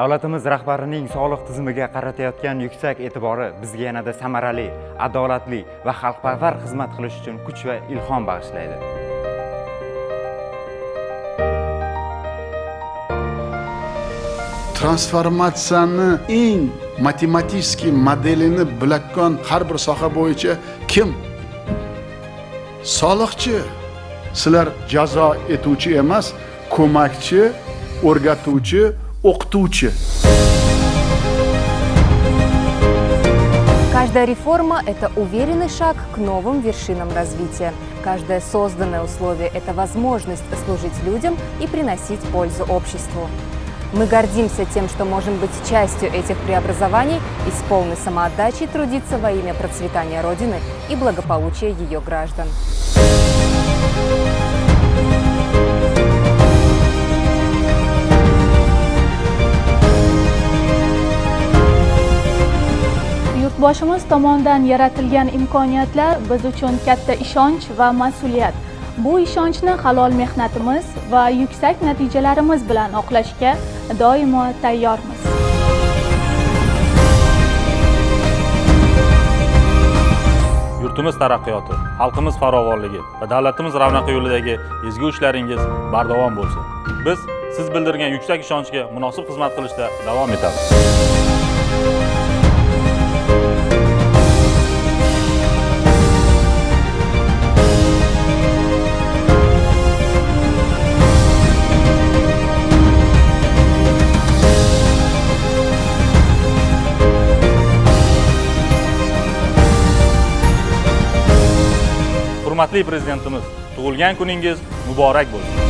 Davlatimiz rahbarining soliq tizimiga qaratayotgan yuksak e'tibori bizga yanada samarali, adolatli va xalqparvar xizmat qilish uchun kuch va ilhom bag'ishlaydi. Transformatsiyani eng matematik modelini bilakon har bir soha bo'yicha kim? Soliqchi. Sizlar jazo etuvchi emas, ko'makchi, o'rgatuvchi, o'qituvchi. Каждая реформа – это уверенный шаг к новым вершинам развития. Каждое созданное условие – это возможность служить людям и приносить пользу обществу. Мы гордимся тем, что можем быть частью этих преобразований и с полной самоотдачей трудиться во имя процветания Родины и благополучия ее граждан. Yurtboshimiz tomonidan yaratilgan imkoniyatlar biz uchun katta ishonch va mas'uliyat. Bu ishonchni halol mehnatimiz va yuksak natijalarimiz bilan oqlashga doimo tayyormiz. Yurtimiz taraqqiyoti, xalqimiz farovonligi va davlatimiz ravnaqi yo'lidagi ezgu ishlaringiz bardavom bo'lsin. Biz siz bildirgan yuksak ishonchga munosib xizmat qilishda davom etamiz. Hurmatli prezidentimiz, tug'ilgan kuningiz muborak bo'lsin.